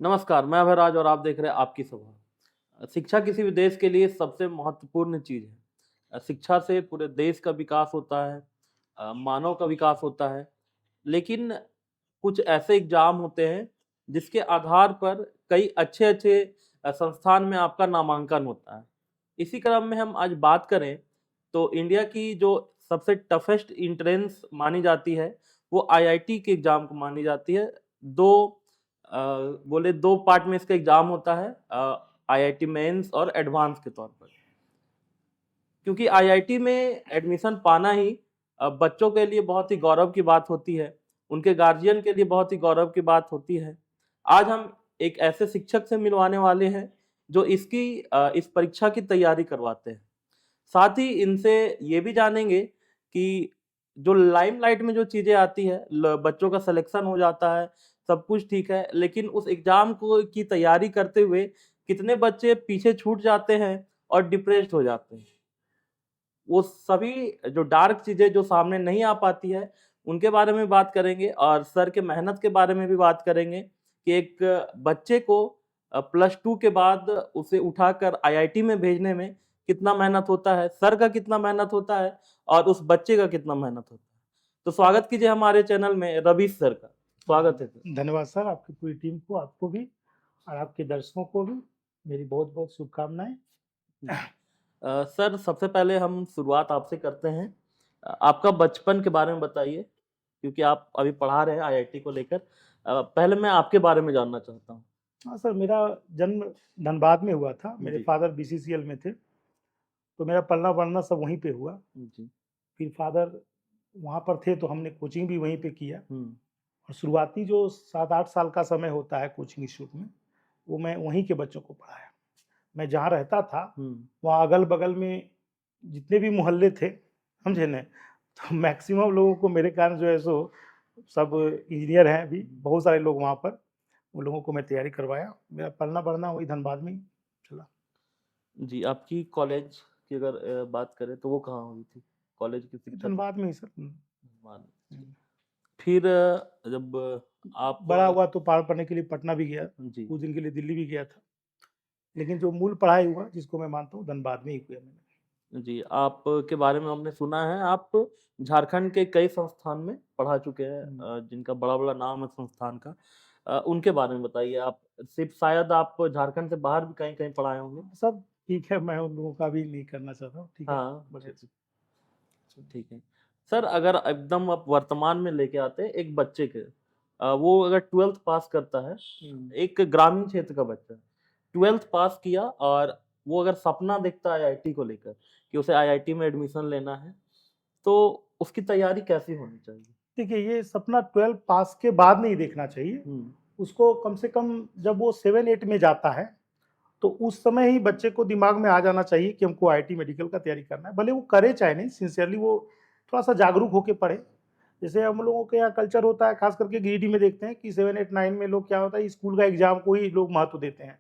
नमस्कार, मैं अभयराज और आप देख रहे हैं आपकी सभा। शिक्षा किसी भी देश के लिए सबसे महत्वपूर्ण चीज़ है। शिक्षा से पूरे देश का विकास होता है, मानव का विकास होता है। लेकिन कुछ ऐसे एग्ज़ाम होते हैं, जिसके आधार पर कई अच्छे-अच्छे संस्थान में आपका नामांकन होता है। इसी क्रम में हम आज बात करें, तो इंडिया की जो सबसे टफ़ेस्ट एंट्रेंस मानी जाती है, वो आईआईटी के एग्ज़ाम को मानी जाती है। 2 अ, बोले 2 पार्ट में इसका एग्ज़ाम होता है, आईआईटी मेंस और एडवांस के तौर पर। क्योंकि आईआईटी में एडमिशन पाना ही बच्चों के लिए बहुत ही गौरव की बात होती है, उनके गार्जियन के लिए बहुत ही गौरव की बात होती है। आज हम एक ऐसे शिक्षक से मिलवाने वाले हैं, जो इस परीक्षा की तैयारी करवाते हैं। साथ ही इनसे ये भी जानेंगे कि जो लाइमलाइट में जो चीज़ें आती है, ल बच्चों का सिलेक्शन हो जाता है, सब कुछ ठीक है, लेकिन उस एग्ज़ाम को की तैयारी करते हुए कितने बच्चे पीछे छूट जाते हैं और डिप्रेस्ड हो जाते हैं। वो सभी जो डार्क चीज़ें जो सामने नहीं आ पाती है, उनके बारे में बात करेंगे और सर के मेहनत के बारे में भी बात करेंगे कि एक बच्चे को प्लस 2 के बाद उसे उठाकर आईआईटी में भेजने में कितना मेहनत होता है, सर का कितना मेहनत होता है और उस बच्चे का कितना मेहनत होता है। तो स्वागत कीजिए हमारे चैनल में रवीश सर का। स्वागत है सर। धन्यवाद सर, आपकी पूरी टीम को, आपको भी और आपके दर्शकों को भी मेरी बहुत-बहुत शुभकामनाएँ। सर सबसे पहले हम शुरुआत आपसे करते हैं। आपका बचपन के बारे में बताइए, क्योंकि आप अभी पढ़ा रहे हैं आईआईटी को लेकर। पहले मैं आपके बारे में जानना चाहता हूँ। हाँ सर, मेरा जन्म धनबाद में हुआ था। मेरे जी, फादर बीसीसीएल में थे, तो मेरा पलना-बढ़ना सब वहीं पे हुआ। जी। फिर फादर वहाँ पर थे, तो हमने कोचिंग भी वहीं पे किया हुँ, और शुरुआती जो 7-8 साल का समय होता है कोचिंग इंस्टीट्यूट में, वो मैं वहीं के बच्चों को पढ़ाया। मैं जहाँ रहता था, हुँ, वहाँ अगल-बगल में जितने भी मोहल्ले थे, समझे ना? तो मैक्सिमम लोगों को मेरे कारण जो है सो सब इंजीनियर हैं अभी, बहुत सारे लोग वहाँ पर, उन लोगों को मैं तैयारी करवाया। मेरा पलना-बढ़ना वही धनबाद में ही चला। जी, आपकी कॉलेज की अगर बात करें तो वो कहाँ हुई थी? कॉलेज की शिक्षा तो धनबाद में ही सर। मान हुँ। फिर जब आप बड़ा हुआ तो पढ़ाई पढ़ने के लिए पटना भी गया, जी, कुछ दिन के लिए दिल्ली भी गया था। लेकिन जो मूल पढ़ाई हुआ, जिसको मैं मानता हूँ, धनबाद में ही किया मैंने। जी, आपके बारे में हमने सुना है, आप झारखंड के कई संस्थान में पढ़ा चुके हैं, हुँ। जिनका बड़ा-बड़ा नाम है संस्थान का। उनके बारे में बताइए आप? सिर्फ़ शायद आप झारखंड से बाहर भी कहीं-कहीं पढ़ाए होंगे? सब ठीक है, मैं उन लोगों का भी नहीं करना चाहता हूँ, ठीक है? हाँ, बढ़िया ठीक से। ठीक है। सर अगर एकदम आप वर्तमान में लेके आते हैं एक बच्चे के, वो अगर 12th पास करता है, हुँ। एक ग्रामीण क्षेत्र का बच्चा, 12th पास किया और वो अगर सपना देखता है आईआईटी को लेकर कि उसे आईआईटी में एडमिशन लेना है, तो उसकी तैयारी कैसी होनी चाहिए? देखिए, ये सपना 12 पास के बाद नहीं देखना चाहिए। हुँ, उसको कम से कम जब वो 7-8 में जाता है, तो उस समय ही बच्चे को दिमाग में आ जाना चाहिए कि हमको आईआईटी मेडिकल का तैयारी करना है। भले वो करे चाहे नहीं, सिंसियरली वो थोड़ा-सा जागरूक होके पढ़े। जैसे हम लोगों के यहाँ कल्चर होता है, खास करके गिरिडीह में देखते हैं कि 7, 8, 9 में लोग क्या होता है, स्कूल का एग्ज़ाम को ही लोग महत्व देते हैं।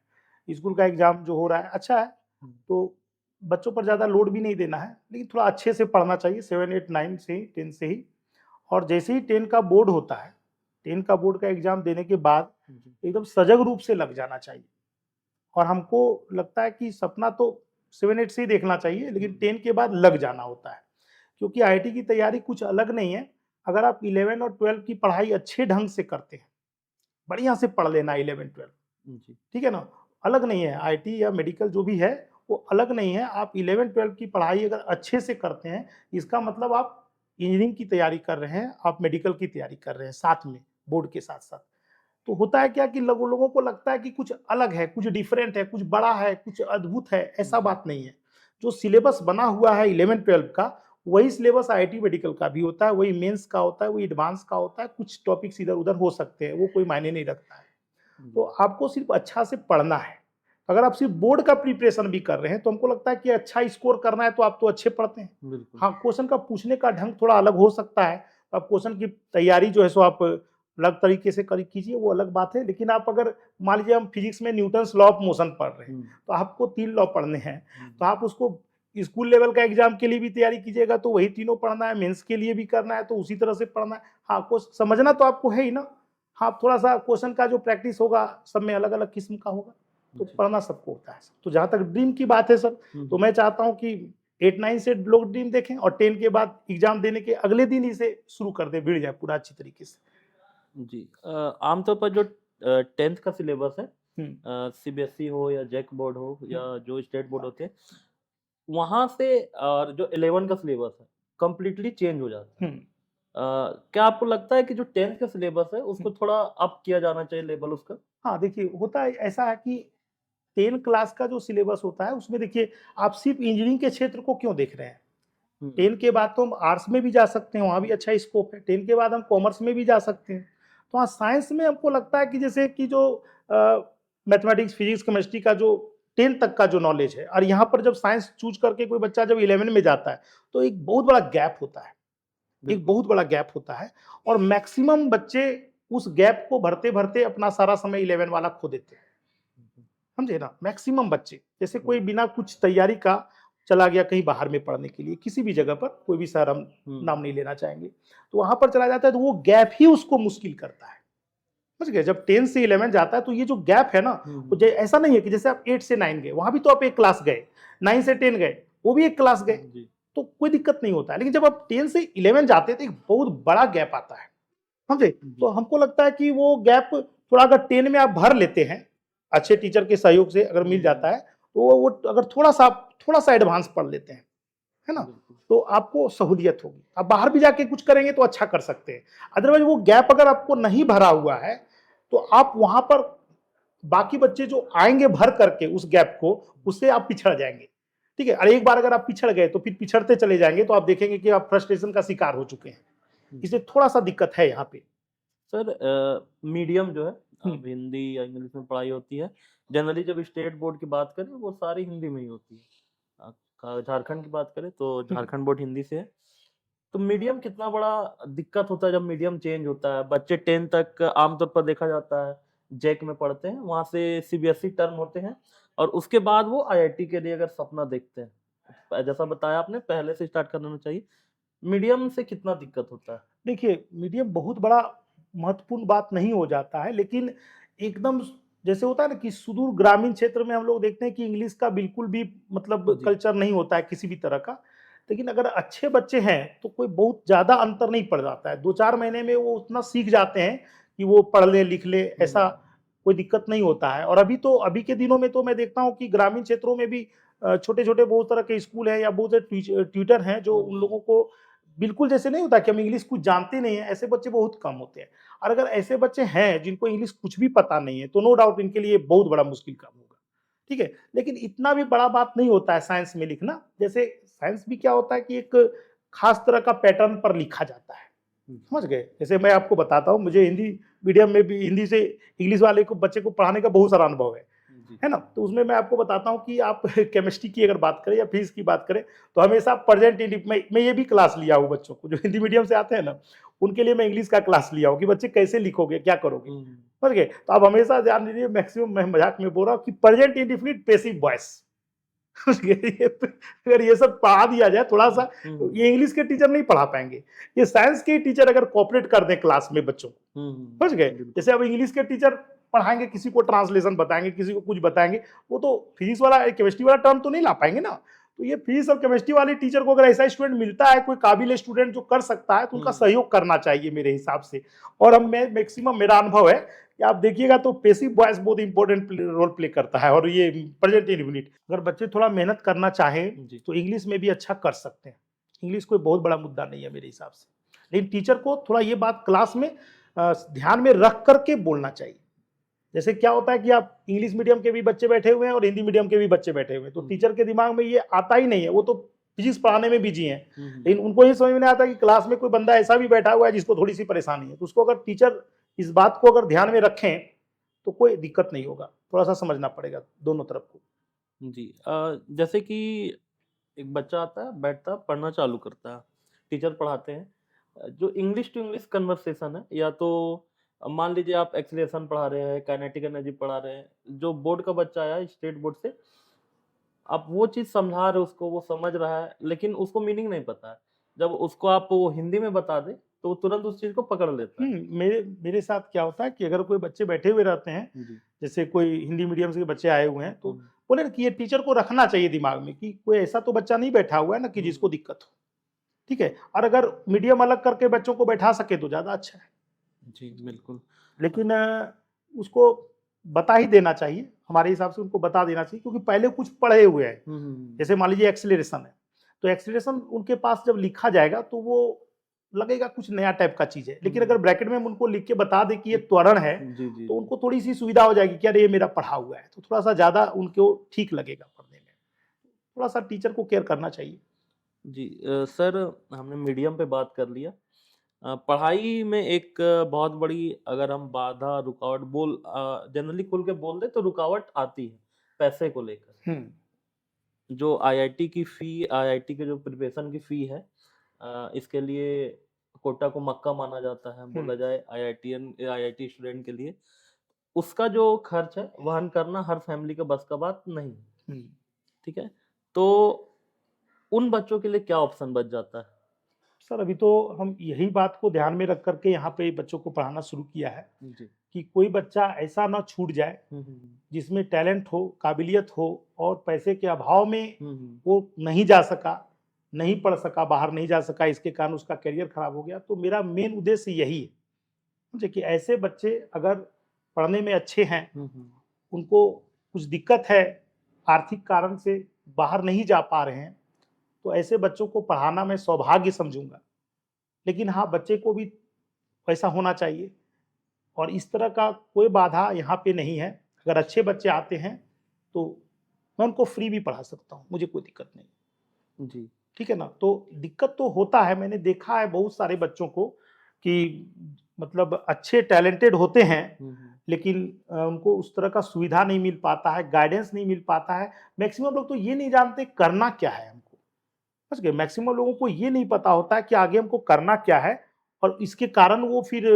स्कूल का एग्ज़ाम जो हो रहा है, अच्छा है, हुँ, तो बच्चों पर ज़्यादा लोड भी नहीं देना है, लेकिन थोड़ा अच्छे से पढ़ना चाहिए 7, 8, 9 से ही, 10 से ही। और जैसे ही 10 का बोर्ड होता है, 10 का बोर्ड का एग्ज़ाम देने के बाद जी, एकदम सजग रूप से लग जाना चाहिए। और हमको लगता है कि सपना तो 7-8 से ही देखना चाहिए, लेकिन हुँ, 10 के बाद लग जाना होता है। क्योंकि आईआईटी की तैयारी कुछ अलग नहीं है। अगर आप 11 और 12 की पढ़ाई अच्छे ढंग से करते हैं, बढ़िया से पढ़ लेना 11-12, जी, ठीक है ना? अलग नहीं है, आईटी या मेडिकल जो भी है, वो अलग नहीं है। आप 11-12 की पढ़ाई अगर अच्छे से करते हैं, इसका मतलब आप इंजीनियरिंग की तैयारी कर रहे हैं, आप मेडिकल की तैयारी कर रहे हैं साथ में, बोर्ड के साथ-साथ। तो होता है क्या कि लोगों को लगता है कि कुछ अलग है, कुछ डिफरेंट है, कुछ बड़ा है, कुछ अद्भुत है, ऐसा जी, बात नहीं है। जो सिलेबस बना हुआ है 11-12 का, वही सिलेबस आईआईटी मेडिकल का भी होता है, वही मेंस का होता है, वही एडवांस का होता है, कुछ टॉपिक्स इधर-उधर हो सकते हैं, वो कोई मायने नहीं रखता है। तो जी, आपको सिर्फ अच्छा से पढ़ना है। अगर आप सिर्फ बोर्ड का प्रिपरेशन भी कर रहे हैं, तो हमको लगता है कि अच्छा स्कोर करना है, तो आप तो अच्छे पढ़ते हैं। बिल्कुल। हाँ, क्वेश्चन का पूछने का ढंग थोड़ा अलग हो सकता है, तो आप क्वेश्चन की तैयारी जो है सो आप अलग तरीके से करी कीजिए, वो अलग बात है। लेकिन आप अगर मान लीजिए हम फिजिक्स में न्यूटन्स लॉ ऑफ मोशन पढ़ रहे हैं, हुँ, तो आपको 3 लॉ पढ़ने हैं, हुँ, तो आप उसको स्कूल लेवल का एग्ज़ाम के लिए भी तैयारी कीजिएगा, तो वही तीनों पढ़ना है, मेंस के लिए भी करना है, तो उसी तरह से पढ़ना है। हाँ, को समझना तो आपको है ही ना। हाँ, थोड़ा-सा क्वेश्चन का जो प्रैक्टिस होगा, सब में अलग-अलग किस्म का होगा, तो जी। पढ़ना सबको होता है। तो जहाँ तक ड्रीम की बात है सर, तो मैं चाहता हूँ कि 8-9 से लोग ड्रीम देखें और 10 के बाद एग्ज़ाम देने के अगले दिन इसे शुरू कर दें, भिड़ जाए पूरा अच्छी तरीके से। जी। आमतौर पर जो 10th का सिलेबस है, हुँ, सीबीएसई हो या जैक बोर्ड हो हुँ, या जो स्टेट बोर्ड होते हैं, वहाँ से और जो 11 का सिलेबस है, कंप्लीटली चेंज हो जाता है। हुँ, क्या आपको लगता है कि जो 10th का सिलेबस है, हुँ। उसको थोड़ा अप किया जाना चाहिए लेवल उसका? हाँ, देखिए होता है ऐसा है कि 10 क्लास का जो सिलेबस होता है, उसमें देखिए आप सिर्फ़ इंजीनियरिंग के क्षेत्र को क्यों देख रहे हैं? हुँ, 10 के बाद तो हम आर्ट्स में भी जा सकते हैं, वहाँ भी अच्छा स्कोप है। 10 के बाद हम कॉमर्स में भी जा सकते हैं। तो हाँ, साइंस में हमको लगता है कि जैसे कि जो मैथमेटिक्स, फिज़िक्स, केमिस्ट्री का जो 10 तक का जो नॉलेज है और यहाँ पर जब साइंस चूज़ करके कोई बच्चा जब 11 में जाता है, तो एक बहुत बड़ा गैप होता है। एक बिल्कुल। बहुत बड़ा गैप होता है और मैक्सिमम बच्चे उस गैप को भरते-भरते अपना सारा समय 11 वाला खो देते हैं। समझे ना? मैक्सिमम बच्चे, जैसे कोई हुँ, बिना कुछ तैयारी का चला गया कहीं बाहर में पढ़ने के लिए, किसी भी जगह पर, कोई भी शहर हम हुँ, नाम नहीं लेना चाहेंगे। तो वहाँ पर चला जाता है तो वो गैप ही उसको मुश्किल करता है। समझ गए? जब 10 से 11 जाता है तो ये जो गैप है ना, हुँ, वो ऐसा नहीं है कि जैसे आप 8 से 9 गए, वहाँ भी तो आप 1 क्लास गए, 9 से 10 गए, वो भी 1 क्लास गए, हुँ, जी। तो कोई दिक्कत नहीं होता है। लेकिन जब आप 10 से 11 जाते हैं तो एक बहुत बड़ा गैप आता है। समझे? तो जी। हमको लगता है कि वो गैप थोड़ा अगर 10 में आप भर लेते हैं, अच्छे टीचर के सहयोग से अगर मिल हुँ, जाता है, तो वो अगर थोड़ा-सा एडवांस पढ़ लेते हैं, है ना? बिल्कुल। तो आपको सहूलियत होगी। आप बाहर भी जाके कुछ करेंगे तो अच्छा कर सकते हैं। अदरवाइज़ वो गैप अगर आपको नहीं भरा हुआ है, तो आप वहाँ पर बाकी बच्चे जो आएँगे भर करके उस गैप को, उससे आप पिछड़ जाएँगे। ठीक है? और एक बार अगर आप पिछड़ गए, तो फिर पिछड़ते चले जाएँगे, तो आप देखेंगे कि आप फ्रस्ट्रेशन का शिकार हो चुके हैं। जी। इसलिए थोड़ा-सा दिक्कत है यहाँ पे। सर मीडियम जो है, हुँ, अब हिंदी या इंग्लिश में पढ़ाई होती है। जनरली जब स्टेट बोर्ड की बात करें, वो सारी हिंदी में ही होती है। झारखंड की बात करें तो हुँ। झारखंड बोर्ड हिंदी से है। तो मीडियम कितना बड़ा दिक्कत होता है जब मीडियम चेंज होता है। बच्चे 10 तक आमतौर पर देखा जाता है जैक में पढ़ते हैं, वहाँ से सीबीएसई टर्म होते हैं और उसके बाद वो आईआईटी के लिए अगर सपना देखते हैं। जैसा बताया आपने, पहले से स्टार्ट कर देना चाहिए। मीडियम से कितना दिक्कत होता है? देखिए, मीडियम बहुत बड़ा महत्वपूर्ण बात नहीं हो जाता है, लेकिन एकदम जैसे होता है ना कि सुदूर ग्रामीण क्षेत्र में हम लोग देखते हैं कि इंग्लिश का बिल्कुल भी मतलब जी। कल्चर नहीं होता है किसी भी तरह का। लेकिन अगर अच्छे बच्चे हैं, तो कोई बहुत ज़्यादा अंतर नहीं पड़ जाता है। 2-4 महीने में वो उतना सीख जाते हैं कि वो पढ़ लें, लिख लें, हुँ, ऐसा कोई दिक्कत नहीं होता है। और अभी के दिनों में तो मैं देखता हूँ कि ग्रामीण क्षेत्रों में भी छोटे-छोटे बहुत तरह के स्कूल हैं या बहुत से ट्यूटर हैं, जो हुँ, उन हुँ, लोगों को बिल्कुल जैसे नहीं होता कि हम इंग्लिश कुछ जानते नहीं हैं, ऐसे बच्चे बहुत कम होते हैं। और अगर ऐसे बच्चे हैं जिनको इंग्लिश कुछ भी पता नहीं है, तो नो डाउट इनके लिए बहुत बड़ा मुश्किल काम होगा। ठीक है? लेकिन इतना भी बड़ा बात नहीं होता है साइंस में लिखना। जैसे साइंस भी क्या होता है कि एक खास तरह का पैटर्न पर लिखा जाता है। जी, समझ गए? जैसे मैं आपको बताता हूँ, मुझे हिंदी मीडियम में भी हिंदी से इंग्लिश वाले को बच्चे को पढ़ाने का बहुत सारा अनुभव जी, है ना? तो उसमें मैं आपको बताता हूँ कि आप केमिस्ट्री की अगर बात करें या फिज़िक्स की बात करें, तो हमेशा प्रेज़ेंट इंडिफ मैं ये भी क्लास लिया हूँ बच्चों को, जो हिंदी मीडियम से आते हैं ना, उनके लिए मैं इंग्लिश का क्लास लिया हूँ कि बच्चे कैसे लिखोगे, क्या करोगे? हुँ, समझ गए? तो आप हमेशा ध्यान दीजिए, मैक्सिमम मैं मज़ाक में बोल रहा हूँ कि प्रेज़ेंट इंडेफ़िनिट पैसिव वॉइस। समझ गए? अगर ये सब पढ़ा दिया जाए थोड़ा-सा, तो हुँ, ये इंग्लिश के टीचर नहीं पढ़ा पाएँगे। ये साइंस के टीचर अगर कोऑपरेट कर दें क्लास में बच्चों को, समझ गए? बिल्कुल। जैसे अब इंग्लिश के टीचर पढ़ाएँगे, किसी को ट्रांसलेशन बताएँगे, किसी को कुछ बताएँगे, वो तो फिज़िक्स वाला, केमिस्ट्री वाला टर्म तो नहीं ला पाएँगे ना। तो ये फिज़िक्स और केमिस्ट्री वाले टीचर को अगर ऐसा स्टूडेंट मिलता है, कोई काबिल स्टूडेंट जो कर सकता है, तो उनका हुँ, सहयोग करना चाहिए मेरे हिसाब से। और अब मैं मैक्सिमम मेरा अनुभव है कि आप देखिएगा तो पैसिव वॉइस बहुत इंपॉर्टेंट रोल प्ले करता है, और ये प्रेजेंट यूनिट अगर बच्चे थोड़ा मेहनत करना चाहें, जी, तो इंग्लिश में भी अच्छा कर सकते हैं। इंग्लिश कोई बहुत बड़ा मुद्दा नहीं है मेरे हिसाब से। लेकिन टीचर को थोड़ा ये बात क्लास में ध्यान में रख करके बोलना चाहिए। जैसे क्या होता है कि आप इंग्लिश मीडियम के भी बच्चे बैठे हुए हैं और हिंदी मीडियम के भी बच्चे बैठे हुए हैं, तो हुँ, टीचर के दिमाग में ये आता ही नहीं है, वो तो फिजिक्स पढ़ाने में बिजी हैं। हुँ, लेकिन उनको ये समझ में नहीं आता कि क्लास में कोई बंदा ऐसा भी बैठा हुआ है जिसको थोड़ी सी परेशानी है, तो उसको अगर टीचर इस बात को अगर ध्यान में रखें, तो कोई दिक्कत नहीं होगा। थोड़ा सा समझना पड़ेगा दोनों तरफ को। जी। जैसे कि एक बच्चा आता है, बैठता है, पढ़ना चालू करता है, टीचर पढ़ाते हैं। जो इंग्लिश टू इंग्लिश कन्वर्सेशन है, या तो मान लीजिए आप एक्सेलरेशन पढ़ा रहे हैं, काइनेटिक एनर्जी पढ़ा रहे हैं, जो बोर्ड का बच्चा आया है स्टेट बोर्ड से, आप वो चीज़ समझा रहे हो उसको, वो समझ रहा है, लेकिन उसको मीनिंग नहीं पता है। जब उसको आप वो हिंदी में बता दें, तो वो तुरंत उस चीज को पकड़ लेता है। मेरे मेरे साथ क्या होता है कि अगर कोई बच्चे बैठे हुए रहते हैं, जी। जैसे कोई हिंदी मीडियम से बच्चे आए हुए हैं, तो हम्म, बोले ना कि ये टीचर को रखना चाहिए दिमाग में कि कोई ऐसा तो बच्चा नहीं बैठा हुआ है ना कि जिसको दिक्कत हो, ठीक है। और अगर मीडियम अलग करके बच्चों को बैठा सके तो ज्यादा अच्छा है। जी बिल्कुल। लेकिन उसको बता ही देना चाहिए, हमारे हिसाब से उनको बता देना चाहिए, क्योंकि पहले कुछ पढ़े हुए हैं। जैसे मान लीजिए एक्सेलरेशन है, तो एक्सेलरेशन उनके पास जब लिखा जाएगा तो वो लगेगा कुछ नया टाइप का चीज है, लेकिन अगर ब्रैकेट में हम उनको लिख के बता दे कि ये त्वरण है, जी जी तो जी। उनको थोड़ी सी सुविधा हो जाएगी कि अरे ये मेरा पढ़ा हुआ है, तो थोड़ा सा ज्यादा उनको ठीक लगेगा पढ़ने में। थोड़ा सा टीचर को केयर करना चाहिए। जी सर, हमने मीडियम पे बात कर लिया। पढ़ाई में एक बहुत बड़ी, अगर हम बाधा रुकावट जनरली खुल के बोल दे तो रुकावट आती है पैसे को लेकर। हम्म जो आईआईटी की फी, आईआईटी के जो प्रिपरेशन की फी है, इसके लिए कोटा को मक्का माना जाता है, बोला हम्म जाए आईआईटी स्टूडेंट के लिए। उसका जो खर्च है वहन करना हर फैमिली का बस का बात नहीं है, हम्म। ठीक है। तो उन बच्चों के लिए क्या ऑप्शन बच जाता है? सर अभी तो हम यही बात को ध्यान में रख करके यहाँ पे बच्चों को पढ़ाना शुरू किया है जी। कि कोई बच्चा ऐसा ना छूट जाए जिसमें टैलेंट हो, काबिलियत हो, और पैसे के अभाव में वो नहीं जा सका, नहीं पढ़ सका, बाहर नहीं जा सका, इसके कारण उसका करियर खराब हो गया। तो मेरा मेन उद्देश्य यही है, समझे, कि ऐसे बच्चे अगर पढ़ने में अच्छे हैं, उनको कुछ दिक्कत है, आर्थिक कारण से बाहर नहीं जा पा रहे हैं, तो ऐसे बच्चों को पढ़ाना मैं सौभाग्य समझूंगा। लेकिन हाँ, बच्चे को भी पैसा होना चाहिए, और इस तरह का कोई बाधा यहाँ पे नहीं है। अगर अच्छे बच्चे आते हैं तो मैं उनको फ्री भी पढ़ा सकता हूँ, मुझे कोई दिक्कत नहीं। जी। ठीक है ना। तो दिक्कत तो होता है, मैंने देखा है बहुत सारे बच्चों को कि मतलब अच्छे टैलेंटेड होते हैं, लेकिन उनको उस तरह का सुविधा नहीं मिल पाता है, गाइडेंस नहीं मिल पाता है। मैक्सिमम लोग तो ये नहीं जानते करना क्या है हमको, समझ गए। मैक्सिमम लोगों को ये नहीं पता होता है कि आगे हमको करना क्या है, और इसके कारण वो फिर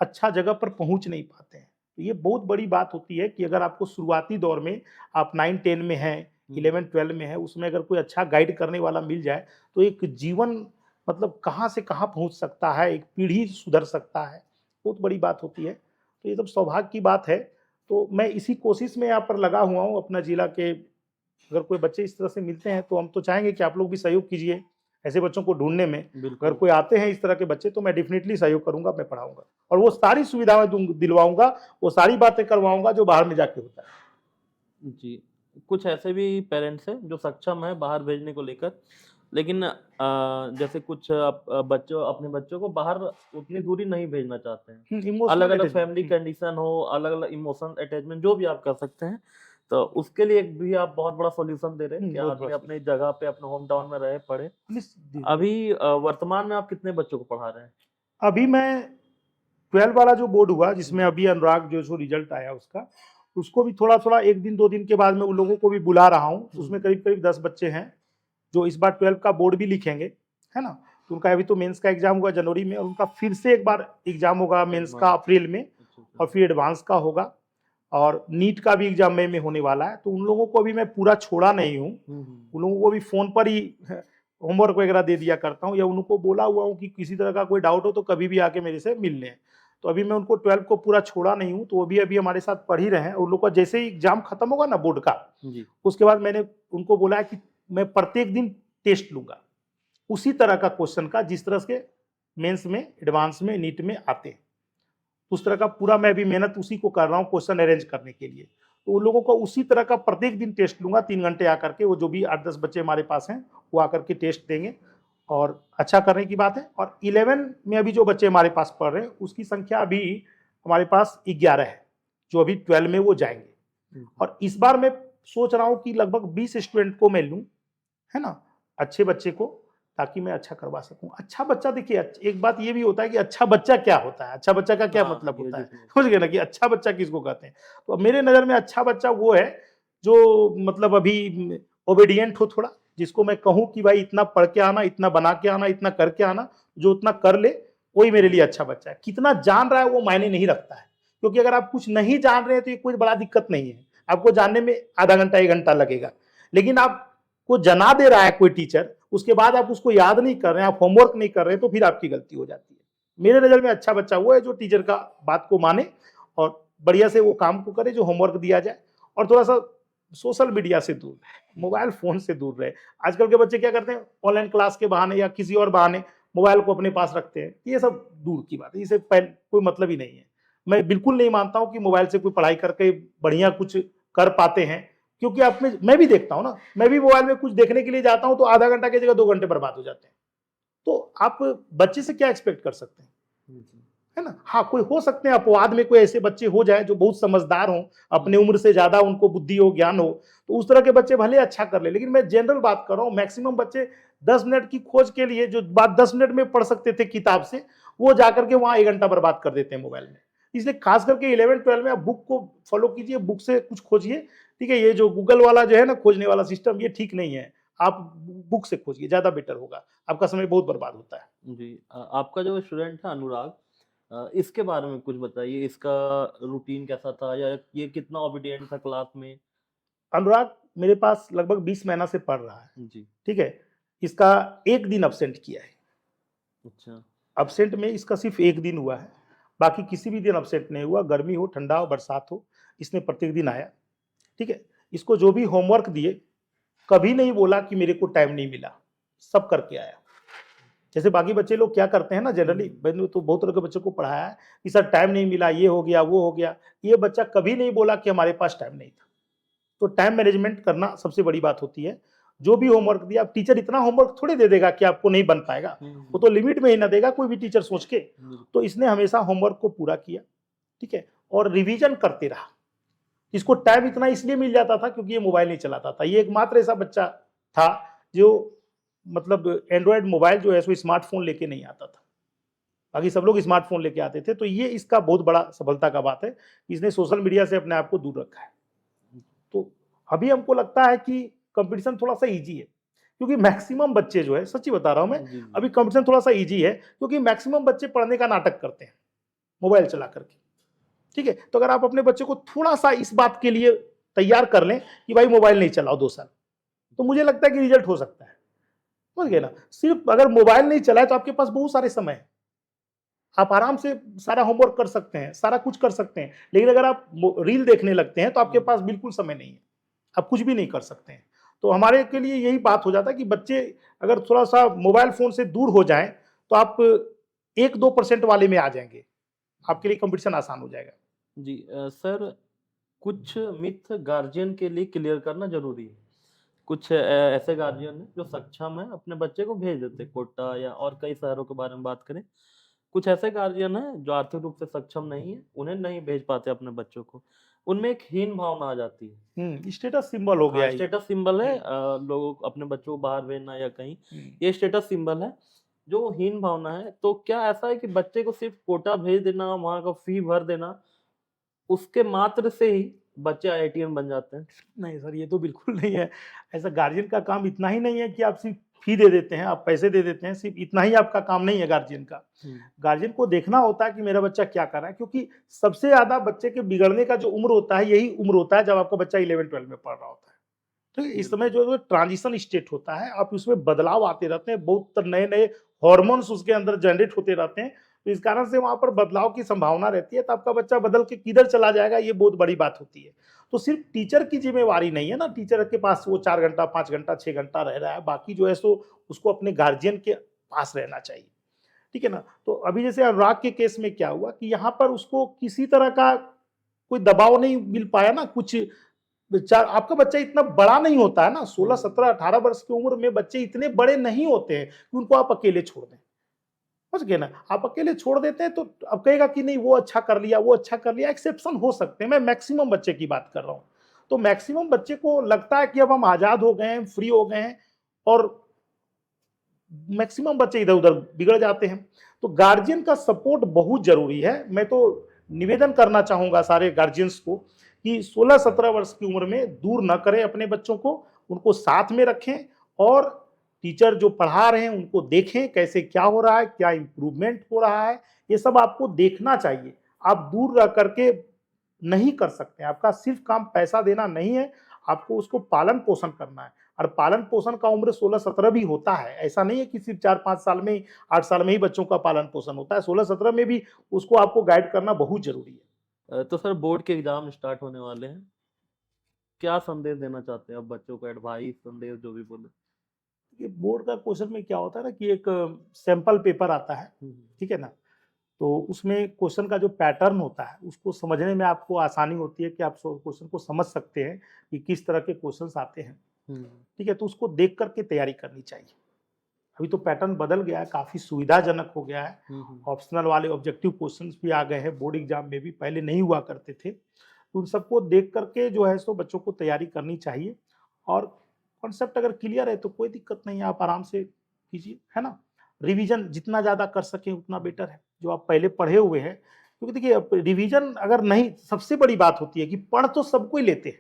अच्छा जगह पर पहुंच नहीं पाते हैं। तो ये बहुत बड़ी बात होती है कि अगर आपको शुरुआती दौर में, आप 9-10 में हैं, 11-12 में है, उसमें अगर कोई अच्छा गाइड करने वाला मिल जाए, तो एक जीवन मतलब कहाँ से कहाँ पहुंच सकता है, एक पीढ़ी सुधर सकता है, बहुत बड़ी बात होती है। तो ये सब सौभाग्य की बात है। तो मैं इसी कोशिश में यहाँ पर लगा हुआ हूँ अपना जिला के, अगर कोई बच्चे इस तरह से मिलते हैं तो हम तो चाहेंगे कि आप लोग भी सहयोग कीजिए ऐसे बच्चों को ढूंढने में। अगर बिल्कुल। कोई आते हैं इस तरह के बच्चे तो मैं डेफिनेटली सहयोग करूंगा, मैं पढ़ाऊंगा, और वो सारी सुविधाएं दिलवाऊंगा, वो सारी बातें करवाऊंगा जो बाहर में जाके होता है। जी, कुछ ऐसे भी पेरेंट्स हैं जो सक्षम है बाहर भेजने को लेकर, लेकिन जैसे कुछ बच्चों, अपने बच्चों को बाहर उतनी दूरी नहीं भेजना चाहते हैं। इमोशनल अलग-अलग फैमिली अटैचमेंट। कंडीशन हो, अलग-अलग इमोशनल अटैचमेंट, जो भी आप कर सकते हैं। तो उसके लिए एक भी आप बहुत बड़ा सॉल्यूशन दे रहे हैं कि बहुत आदमी बड़ा अपनी जगह पे, अपने होम टाउन में रहे, पढ़े। निश्चित। अभी वर्तमान में आप कितने बच्चों को पढ़ा रहे हैं? अभी मैं 12 वाला जो बोर्ड हुआ, जिसमें जी। अभी अनुराग जो रिजल्ट आया उसका, उसको भी थोड़ा थोड़ा 1 दिन 2 दिन के बाद मैं उन लोगों को भी बुला रहा हूँ। उसमें करीब करीब 10 बच्चे हैं जो इस बार 12 का बोर्ड भी लिखेंगे, है ना। तो उनका अभी तो मेंस का एग्जाम हुआ जनवरी में, और उनका फिर से एक बार एग्जाम होगा मेंस का अप्रैल में, अच्छा, अच्छा। और फिर एडवांस का होगा, और नीट का भी एग्जाम मई में होने वाला है। तो उन लोगों को भी मैं पूरा छोड़ा नहीं हूँ, उन लोगों को भी फोन पर ही होमवर्क वगैरह दे दिया करता हूँ, या उनको बोला हुआ हूँ कि किसी तरह का कोई डाउट हो तो कभी भी आके मेरे से मिल लें। तो अभी मैं उनको 12 को पूरा छोड़ा नहीं हूँ, तो वो भी अभी हमारे साथ पढ़ ही रहे हैं। उन लोग का जैसे ही एग्जाम खत्म होगा ना बोर्ड का, जी। उसके बाद मैंने उनको बोला है कि मैं प्रत्येक दिन टेस्ट लूंगा उसी तरह का क्वेश्चन का, जिस तरह से मेंस में, एडवांस में, नीट में आते हैं। उस तरह का पूरा मैं भी मेहनत उसी को कर रहा हूँ क्वेश्चन अरेंज करने के लिए। तो उन लोगों को उसी तरह का प्रत्येक दिन टेस्ट लूंगा, 3 घंटे आकर के, वो जो भी 8-10 बच्चे हमारे पास हैं वो आकर के टेस्ट देंगे, और अच्छा करने की बात है। और 11 में अभी जो बच्चे हमारे पास पढ़ रहे हैं उसकी संख्या अभी हमारे पास 11 है, जो अभी 12 में वो जाएंगे। और इस बार मैं सोच रहा हूँ कि लगभग 20 स्टूडेंट को मैं लूँ, है ना, अच्छे बच्चे को, ताकि मैं अच्छा करवा सकूं। अच्छा बच्चा, देखिए एक बात ये भी होता है कि अच्छा बच्चा क्या होता है, अच्छा बच्चा का क्या मतलब होता है, समझ गए ना, कि अच्छा बच्चा किसको कहते हैं। तो मेरे नजर में अच्छा बच्चा वो है जो मतलब अभी ओबीडियंट हो थोड़ा, जिसको मैं कहूं कि भाई इतना पढ़ के आना, इतना बना के आना, इतना करके आना, जो उतना कर ले, वही मेरे लिए अच्छा बच्चा है। कितना जान रहा है वो मायने नहीं रखता है, क्योंकि अगर आप कुछ नहीं जान रहे हैं तो ये कोई बड़ा दिक्कत नहीं है, आपको जानने में आधा घंटा 1 घंटा लगेगा। लेकिन आपको जना दे रहा है कोई टीचर, उसके बाद आप उसको याद नहीं कर रहे हैं, आप होमवर्क नहीं कर रहे हैं, तो फिर आपकी गलती हो जाती है। मेरे नज़र में अच्छा बच्चा वो है जो टीचर का बात को माने और बढ़िया से वो काम को करे जो होमवर्क दिया जाए, और थोड़ा-सा सोशल मीडिया से दूर रहे, मोबाइल फ़ोन से दूर रहे। आजकल के बच्चे क्या करते हैं, ऑनलाइन क्लास के बहाने या किसी और बहाने मोबाइल को अपने पास रखते हैं। ये सब दूर की बात है, इससे कोई मतलब ही नहीं है। मैं बिल्कुल नहीं मानता हूँ कि मोबाइल से कोई पढ़ाई करके बढ़िया कुछ कर पाते हैं, क्योंकि आप में मैं भी देखता हूँ ना, मैं भी मोबाइल में कुछ देखने के लिए जाता हूँ तो आधा घंटा की जगह 2 घंटे बर्बाद हो जाते हैं। तो आप बच्चे से क्या एक्सपेक्ट कर सकते हैं? है ना? हाँ, कोई हो सकते हैं अपवाद में कोई ऐसे बच्चे हो जाएँ जो बहुत समझदार हों, अपनी उम्र से ज़्यादा उनको बुद्धि हो, ज्ञान हो, तो उस तरह के बच्चे भले अच्छा कर लें। लेकिन मैं जनरल बात कर रहा हूँ, मैक्सिमम बच्चे 10 मिनट की खोज के लिए जो बात 10 मिनट में पढ़ सकते थे किताब से, वो जाकर के वहाँ 1 घंटा बर्बाद कर देते हैं मोबाइल में। इसलिए खास करके 11-12 में आप बुक को फॉलो कीजिए, बुक से कुछ खोजिए, ठीक है? ये जो गूगल वाला जो है ना खोजने वाला सिस्टम, ये ठीक नहीं है। आप बुक से खोजिए, ज़्यादा बेटर होगा। आपका समय बहुत बर्बाद होता है। जी। आपका जो स्टूडेंट था अनुराग, इसके बारे में कुछ बताइए, इसका रूटीन कैसा था या ये कितना ओबीडिएंट था क्लास में? अनुराग मेरे पास लगभग 20 महीना से पढ़ रहा है, जी। ठीक है? इसका 1 दिन अब्सेंट किया है। अच्छा। अब्सेंट में इसका सिर्फ़ 1 दिन हुआ है, बाकी किसी भी दिन अब्सेंट नहीं हुआ, गर्मी हो, ठंडा हो, बरसात हो, इसने प्रत्येक दिन आया, ठीक है? इसको जो भी होमवर्क दिए, कभी नहीं बोला कि मेरे को टाइम नहीं मिला, सब करके आया। जैसे बाकी बच्चे लोग क्या करते हैं ना जनरली, मैंने तो बहुत तरह के बच्चों को पढ़ाया है कि सर टाइम नहीं मिला, ये हो गया, वो हो गया। ये बच्चा कभी नहीं बोला कि हमारे पास टाइम नहीं था। तो टाइम मैनेजमेंट करना सबसे बड़ी बात होती है। जो भी होमवर्क दिया, अब टीचर इतना होमवर्क थोड़ी दे देगा कि आपको नहीं बन पाएगा। वो तो लिमिट में ही ना देगा कोई भी टीचर सोच के। तो इसने हमेशा होमवर्क को पूरा किया, ठीक है? और रिवीजन करते रहा। इसको टाइम इतना इसलिए मिल जाता था क्योंकि ये मोबाइल नहीं चलाता था। ये एकमात्र ऐसा बच्चा था जो मतलब एंड्रॉयड मोबाइल जो है सो स्मार्टफ़ोन लेके नहीं आता था। बाकी सब लोग स्मार्टफ़ोन लेके आते थे। तो ये इसका बहुत बड़ा सफलता का बात है। इसने सोशल मीडिया से अपने आप को दूर रखा है। तो अभी हमको लगता है कि कॉम्पिटिशन थोड़ा-सा ईज़ी है, क्योंकि मैक्सिमम बच्चे जो है सच्ची बता रहा हूँ मैं, जी, जी। अभी कॉम्पिटिशन थोड़ा-सा ईज़ी है क्योंकि मैक्सिमम बच्चे पढ़ने का नाटक करते हैं, मोबाइल चला कर के, ठीक है? तो अगर आप अपने बच्चे को थोड़ा-सा इस बात के लिए तैयार कर लें कि भाई मोबाइल नहीं चलाओ 2 साल, तो मुझे लगता है कि रिज़ल्ट हो सकता है। समझ गए ना? सिर्फ़ अगर मोबाइल नहीं चलाए तो आपके पास बहुत सारे समय है। आप आराम से सारा होमवर्क कर सकते हैं, सारा कुछ कर सकते हैं। लेकिन अगर आप रील देखने लगते हैं तो आपके पास बिल्कुल समय नहीं है। आप कुछ भी नहीं कर सकते हैं। तो हमारे के लिए यही बात हो जाता है कि बच्चे अगर थोड़ा-सा मोबाइल फ़ोन से दूर हो जाएँ, तो आप 1-2% वाले में आ जाएँगे। आपके लिए कॉम्पिटिशन आसान हो जाएगा। जी, सर, कुछ मिथ गार्जियन के लिए क्लियर करना ज़रूरी है। कुछ ऐसे गार्जियन हैं जो सक्षम हैं, अपने बच्चे को भेज देते हैं कोटा या और कई शहरों के बारे में बात करें। कुछ ऐसे गार्जियन हैं जो आर्थिक रूप से सक्षम नहीं हैं, उन्हें नहीं भेज पाते अपने बच्चों को। उनमें एक हीन भावना आ जाती है। स्टेटस सिंबल हो गया हाँ, ये। स्टेटस सिंबल है, हुँ, लोगों को अपने बच्चों को बाहर भेजना या कहीं, हुँ। ये स्टेटस सिंबल है, जो हीन भावना है। तो क्या ऐसा है कि बच्चे को सिर्फ़ कोटा भेज देना, वहाँ का फ़ी भर देना, उसके मात्र से ही बच्चे आईआईटीएन बन जाते हैं? नहीं सर, ये तो बिल्कुल नहीं है। ऐसा गार्जियन का काम इतना ही नहीं है कि आप सिर्फ़ फ़ी दे देते हैं, आप पैसे दे देते हैं, सिर्फ़ इतना ही आपका काम नहीं है गार्जियन का। हुँ। गार्जियन को देखना होता है कि मेरा बच्चा क्या कर रहा है, क्योंकि सबसे ज़्यादा बच्चे के बिगड़ने का जो उम्र होता है, यही उम्र होता है जब आपका बच्चा 11-12 में पढ़ रहा होता है। तो इस समय जो है ट्रांजिशन स्टेट होता है, आप उसमें बदलाव आते रहते हैं, बहुत नए-नए हार्मोन्स उसके अंदर जनरेट होते रहते हैं, तो इस कारण से वहाँ पर बदलाव की संभावना रहती है, तो आपका बच्चा बदल के किधर चला जाएगा, ये बहुत बड़ी बात होती है। तो सिर्फ़ टीचर की ज़िम्मेवारी नहीं है ना, टीचर के पास वो 4 घंटा, 5 घंटा, 6 घंटा रह रहा है, बाकी जो है सो उसको अपने गार्जियन के पास रहना चाहिए, ठीक है ना? तो अभी जैसे अनुराग के केस में क्या हुआ कि यहाँ पर उसको किसी तरह का कोई दबाव नहीं मिल पाया ना, कुछ विचार आपका बच्चा इतना बड़ा नहीं होता है ना, 16, 17, 18 वर्ष की उम्र में बच्चे इतने बड़े नहीं होते हैं कि उनको आप अकेले छोड़ दें। समझ गए ना? आप अकेले छोड़ देते हैं तो अब कहेगा कि नहीं वो अच्छा कर लिया, वो अच्छा कर लिया, एक्सेप्शन हो सकते हैं। मैं मैक्सिमम बच्चे की बात कर रहा हूँ। तो मैक्सिमम बच्चे को लगता है कि अब हम आज़ाद हो गए हैं, फ्री हो गए हैं और मैक्सिमम बच्चे इधर-उधर बिगड़ जाते हैं। तो गार्जियन का सपोर्ट बहुत ज़रूरी है। मैं तो निवेदन करना चाहूँगा सारे गार्जियंस को कि 16-17 वर्ष की उम्र में दूर ना करें अपने बच्चों को, उनको साथ में रखें और टीचर जो पढ़ा रहे हैं उनको देखें, कैसे क्या हो रहा है, क्या इम्प्रूवमेंट हो रहा है, ये सब आपको देखना चाहिए। आप दूर रह कर के नहीं कर सकते हैं। आपका सिर्फ़ काम पैसा देना नहीं है, आपको उसको पालन-पोषण करना है। और पालन पोषण का उम्र 16-17 भी होता है, ऐसा नहीं है कि सिर्फ 4-5 साल में ही, 8 साल में ही बच्चों का पालन पोषण होता है, 16-17 में भी उसको आपको गाइड करना बहुत जरूरी है। तो सर बोर्ड के एग्जाम स्टार्ट होने वाले हैं, क्या संदेश देना चाहते हैं आप बच्चों को, एडवाइस संदेश जो भी बोले? ये बोर्ड का क्वेश्चन में क्या होता है ना कि एक सैंपल पेपर आता है, ठीक है ना, तो उसमें क्वेश्चन का जो पैटर्न होता है उसको समझने में आपको आसानी होती है कि आप क्वेश्चन को समझ सकते हैं कि किस तरह के क्वेश्चंस आते हैं, ठीक है, तो उसको देख करके तैयारी करनी चाहिए। अभी तो पैटर्न बदल गया है, काफी सुविधाजनक हो गया है, ऑप्शनल वाले ऑब्जेक्टिव क्वेश्चंस भी आ गए हैं बोर्ड एग्जाम में भी, पहले नहीं हुआ करते थे, तो उन सबको देख करके जो है सो बच्चों को तैयारी करनी चाहिए। और कॉन्सेप्ट अगर क्लियर है तो कोई दिक्कत नहीं है, आप आराम से कीजिए, है ना। रिवीजन जितना ज़्यादा कर सकें उतना बेटर है, जो आप पहले पढ़े हुए हैं, क्योंकि देखिए रिवीजन अगर नहीं, सबसे बड़ी बात होती है कि पढ़ तो सबको ही लेते हैं,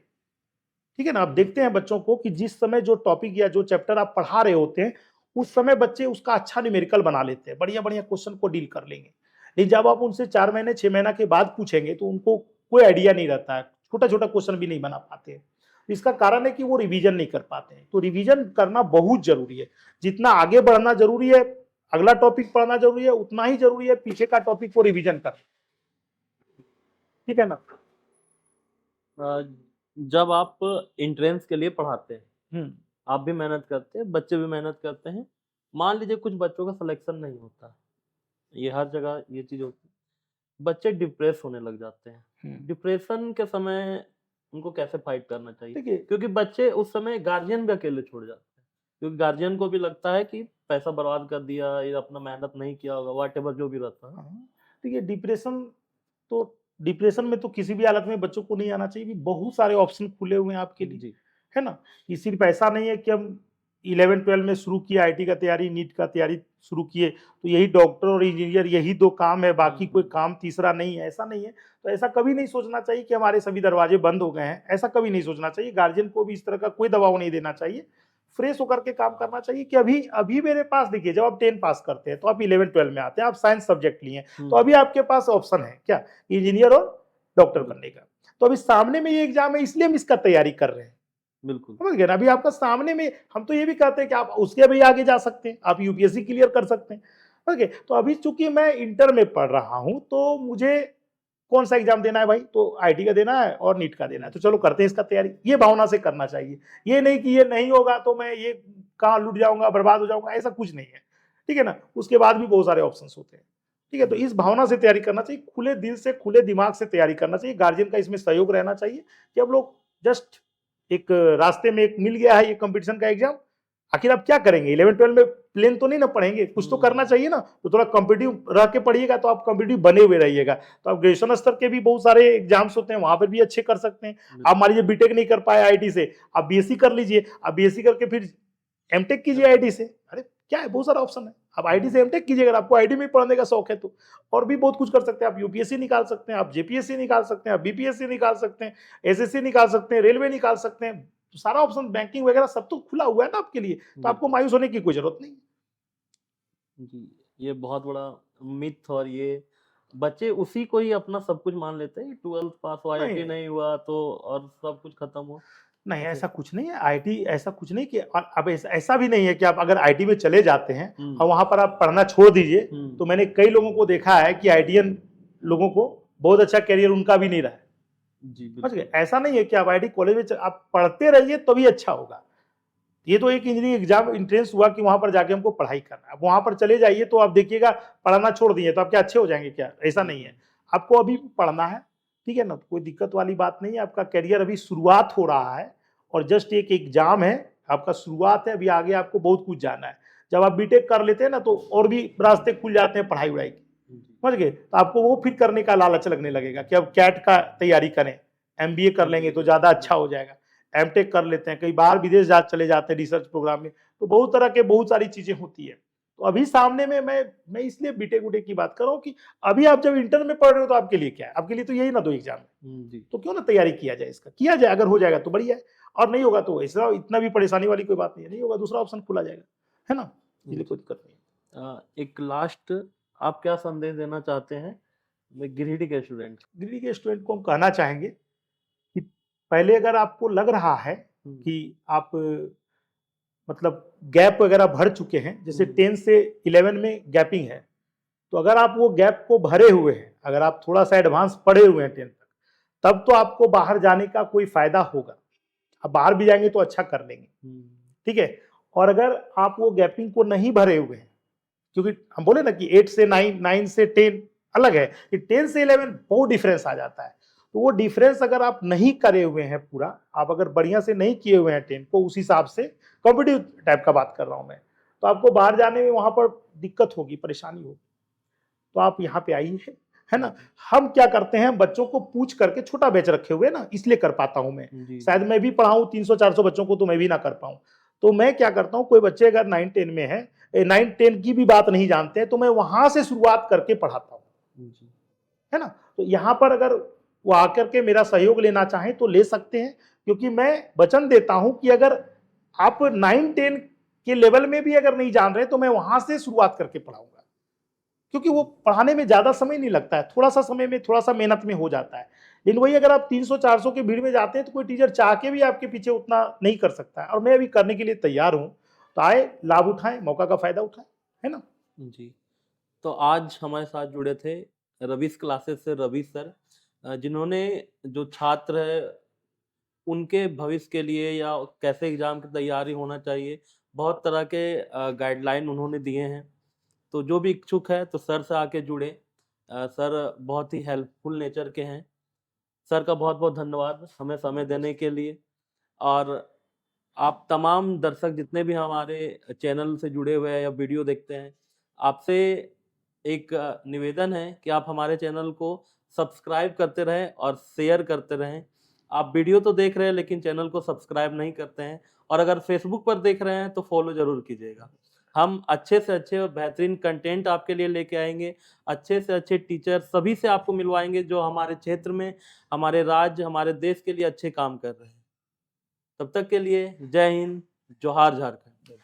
ठीक है ना। आप देखते हैं बच्चों को कि जिस समय जो टॉपिक या जो चैप्टर आप पढ़ा रहे होते हैं उस समय बच्चे उसका अच्छा न्यूमेरिकल बना लेते हैं, बढ़िया बढ़िया क्वेश्चन को डील कर लेंगे। लेकिन जब आप उनसे 4 महीने 6 महीना के बाद पूछेंगे तो उनको कोई आइडिया नहीं रहता है, छोटा छोटा क्वेश्चन भी नहीं बना पाते हैं। इसका कारण है कि वो रिवीजन नहीं कर पाते हैं। तो रिवीजन करना बहुत जरूरी है, जितना आगे बढ़ना जरूरी है, अगला टॉपिक पढ़ना जरूरी है, उतना ही जरूरी है पीछे का टॉपिक को रिवीजन करना, ठीक है ना। जब आप एंट्रेंस के लिए पढ़ाते हैं, हम्म आप भी मेहनत करते हैं, बच्चे भी मेहनत करते हैं, मान लीजिए कुछ बच्चों का सिलेक्शन नहीं होता, ये हर जगह ये चीज होती है, बच्चे डिप्रेस होने लग जाते हैं, डिप्रेशन के समय उनको कैसे फाइट करना चाहिए? देखिए क्योंकि बच्चे उस समय गार्जियन भी अकेले छोड़ जाते हैं, क्योंकि गार्जियन को भी लगता है कि पैसा बर्बाद कर दिया, ये अपना मेहनत नहीं किया होगा, व्हाटएवर जो भी रहता है। हाँ, देखिए डिप्रेशन में तो किसी भी हालत में बच्चों को नहीं आना चाहिए, बहुत सारे ऑप्शन खुले हुए हैं आपके लिए, जी, है ना। कि सिर्फ ऐसा नहीं है कि हम 11-12 में शुरू किया आईटी का तैयारी, नीट का तैयारी शुरू किए तो यही डॉक्टर और इंजीनियर यही 2 काम है, बाकी कोई काम तीसरा नहीं है, ऐसा नहीं है। तो ऐसा कभी नहीं सोचना चाहिए कि हमारे सभी दरवाजे बंद हो गए हैं, ऐसा कभी नहीं सोचना चाहिए। गार्जियन को भी इस तरह का कोई दबाव नहीं देना चाहिए, फ्रेश होकर के काम करना चाहिए कि अभी अभी मेरे पास देखिए, जब आप 10 पास करते हैं तो आप 11-12 में आते हैं, आप साइंस सब्जेक्ट लिए तो अभी आपके पास ऑप्शन है क्या, इंजीनियर और डॉक्टर बनने का। तो अभी सामने में ये एग्जाम है, इसलिए हम इसका तैयारी कर रहे हैं, बिल्कुल। समझ गए ना। अभी आपका सामने में, हम तो ये भी कहते हैं कि आप उसके भी आगे जा सकते हैं, आप यूपीएससी क्लियर कर सकते हैं, ओके। तो अभी चूंकि मैं इंटर में पढ़ रहा हूं तो मुझे कौन सा एग्जाम देना है भाई, तो आईटी का देना है और नीट का देना है, तो चलो करते हैं इसका तैयारी, ये भावना से करना चाहिए। ये नहीं कि ये नहीं होगा तो मैं ये कहाँ लूट जाऊंगा, बर्बाद हो जाऊंगा, ऐसा कुछ नहीं है, ठीक है ना। उसके बाद भी बहुत सारे ऑप्शन होते हैं, ठीक है। तो इस भावना से तैयारी करना चाहिए, खुले दिल से खुले दिमाग से तैयारी करना चाहिए, गार्जियन का इसमें सहयोग रहना चाहिए कि हम लोग जस्ट एक रास्ते में एक मिल गया है ये कंपटीशन का एग्जाम, आखिर आप क्या करेंगे, 11-12 में प्लेन तो नहीं ना पढ़ेंगे, कुछ तो करना चाहिए ना। तो थोड़ा कॉम्पिटिटिव रह के पढ़िएगा तो आप कॉम्पिटिटिव बने हुए रहिएगा, तो आप ग्रेजुएशन स्तर के भी बहुत सारे एग्जाम्स होते हैं, वहां पर भी अच्छे कर सकते हैं। आप मान लीजिए बीटेक नहीं कर पाए आईटी से, आप बीएससी कर लीजिए, आप बीएससी करके फिर एमटेक कीजिए आईटी से, अरे क्या है, बहुत सारा ऑप्शन है। आप आईटी से एमटेक कीजिए अगर आपको आईटी में पढ़ने का शौक है तो, और भी बहुत कुछ कर सकते हैं। आप यूपीएससी निकाल सकते हैं, आप जेपीएससी निकाल सकते हैं, आप बीपीएससी निकाल सकते हैं, एसएससी निकाल सकते हैं, रेलवे निकाल सकते हैं, तो सारा ऑप्शन बैंकिंग वगैरह सब तो खुला हुआ है ना आपके लिए, तो आपको मायूस होने की कोई जरूरत नहीं। जी, ये बहुत बड़ा मिथ, और ये बच्चे उसी को ही अपना सब कुछ मान लेते हैं, 12th पास हुआ, आईआईटी नहीं हुआ तो और सब कुछ खत्म हो। नहीं, ऐसा कुछ नहीं है, आईटी ऐसा कुछ नहीं कि, और अब ऐसा भी नहीं है कि आप अगर आईटी में चले जाते हैं और वहां पर आप पढ़ना छोड़ दीजिए, तो मैंने कई लोगों को देखा है कि आईटीएन लोगों को बहुत अच्छा करियर उनका भी नहीं रहा है, जी समझ गए। ऐसा नहीं है कि आप आईटी कॉलेज में आप पढ़ते रहिए तभी अच्छा होगा। ये तो एक इंजीनियरिंग एग्जाम इंट्रेंस हुआ कि वहां पर जाके हमको पढ़ाई करना है, वहां पर चले जाइए तो आप देखिएगा पढ़ना छोड़ दिए तो आप क्या अच्छे हो जाएंगे क्या, ऐसा नहीं है। आपको अभी पढ़ना है, ठीक है ना, कोई दिक्कत वाली बात नहीं है। आपका करियर अभी शुरुआत हो रहा है और जस्ट एक एग्जाम है, आपका शुरुआत है, अभी आगे आपको बहुत कुछ जाना है। जब आप बीटेक कर लेते हैं ना तो और भी रास्ते खुल जाते हैं पढ़ाई वढ़ाई के, समझ गए। तो आपको वो फिर करने का लालच लगने लगेगा कि अब कैट का तैयारी करें, एमबीए कर लेंगे तो ज्यादा अच्छा हो जाएगा, एमटेक कर लेते हैं, कई बार विदेश चले जाते हैं रिसर्च प्रोग्राम में, तो बहुत तरह के बहुत सारी चीजें होती है। तो अभी सामने में मैं इसलिए बीटेक उटेक की बात कर रहा हूँ कि अभी आप जब इंटर में पढ़ रहे हो तो आपके लिए क्या है, आपके लिए तो यही ना 2 एग्जाम है, तो क्यों ना तैयारी किया जाए, इसका किया जाए, अगर हो जाएगा तो बढ़िया है, और नहीं होगा तो ऐसा इतना भी परेशानी वाली कोई बात नहीं है, नहीं होगा दूसरा ऑप्शन खुला जाएगा, है ना, इसलिए कोई दिक्कत नहीं है। एक लास्ट आप क्या संदेश देना चाहते हैं गिरिडीह के स्टूडेंट? गिरिडीह के स्टूडेंट को हम कहना चाहेंगे कि पहले अगर आपको लग रहा है कि आप मतलब गैप वगैरह भर चुके हैं, जैसे 10 से 11 में गैपिंग है, तो अगर आप वो गैप को भरे हुए हैं, अगर आप थोड़ा सा एडवांस पढ़े हुए हैं 10 तक, तब तो आपको बाहर जाने का कोई फायदा होगा। अब बाहर भी जाएंगे तो अच्छा कर लेंगे, ठीक है। और अगर आप वो गैपिंग को नहीं भरे हुए हैं, क्योंकि हम बोले ना कि 8 से 9, 9 से 10 अलग है, कि 10 से 11 बहुत डिफरेंस आ जाता है। तो वो डिफरेंस अगर आप नहीं करे हुए हैं पूरा, आप अगर बढ़िया से नहीं किए हुए हैं 10 को, उस हिसाब से कॉम्पिटिटिव टाइप का बात कर रहा हूं मैं, तो आपको बाहर जाने में वहां पर दिक्कत होगी, परेशानी होगी। तो आप यहाँ पे आइए, है ना। हम क्या करते हैं, बच्चों को पूछ करके, छोटा बैच रखे हुए ना, इसलिए कर पाता हूं मैं। शायद मैं भी पढ़ाऊं 300-400 बच्चों को, तो मैं भी ना कर पाऊं। तो मैं क्या करता हूं, कोई बच्चे अगर 9-10 में है, 9-10 की भी बात नहीं जानते हैं, तो मैं वहां से शुरुआत करके पढ़ाता हूं, है ना। तो यहाँ पर अगर वो आकर के मेरा सहयोग लेना चाहें तो ले सकते हैं, क्योंकि मैं वचन देता हूं कि अगर आप 9-10 के लेवल में भी अगर नहीं जान रहे, तो मैं वहां से शुरुआत करके पढ़ाऊंगा, क्योंकि वो पढ़ाने में ज्यादा समय नहीं लगता है, थोड़ा सा समय में, थोड़ा सा मेहनत में हो जाता है। लेकिन वही अगर आप 300-400 के भीड़ में जाते हैं, तो कोई टीचर चाह के भी आपके पीछे उतना नहीं कर सकता है, और मैं अभी करने के लिए तैयार हूं। तो आए, लाभ उठाएं, मौका का फायदा उठाएं, है ना। जी। तो आज हमारे साथ जुड़े थे रवीश क्लासेस से रवि सर, जिन्होंने जो छात्र है उनके भविष्य के लिए या कैसे एग्जाम की तैयारी होना चाहिए, बहुत तरह के गाइडलाइन उन्होंने दिए हैं। तो जो भी इच्छुक है तो सर से आके जुड़े। सर बहुत ही हेल्पफुल नेचर के हैं। सर का बहुत बहुत धन्यवाद हमें समय देने के लिए। और आप तमाम दर्शक जितने भी हमारे चैनल से जुड़े हुए हैं या वीडियो देखते हैं, आपसे एक निवेदन है कि आप हमारे चैनल को सब्सक्राइब करते रहें और शेयर करते रहें। आप वीडियो तो देख रहे हैं लेकिन चैनल को सब्सक्राइब नहीं करते हैं, और अगर फेसबुक पर देख रहे हैं तो फॉलो ज़रूर कीजिएगा। हम अच्छे से अच्छे और बेहतरीन कंटेंट आपके लिए लेके आएँगे, अच्छे से अच्छे टीचर सभी से आपको मिलवाएँगे जो हमारे क्षेत्र में, हमारे राज्य, हमारे देश के लिए अच्छे काम कर रहे हैं। तब तक के लिए जय हिंद, जोहार झारखंड।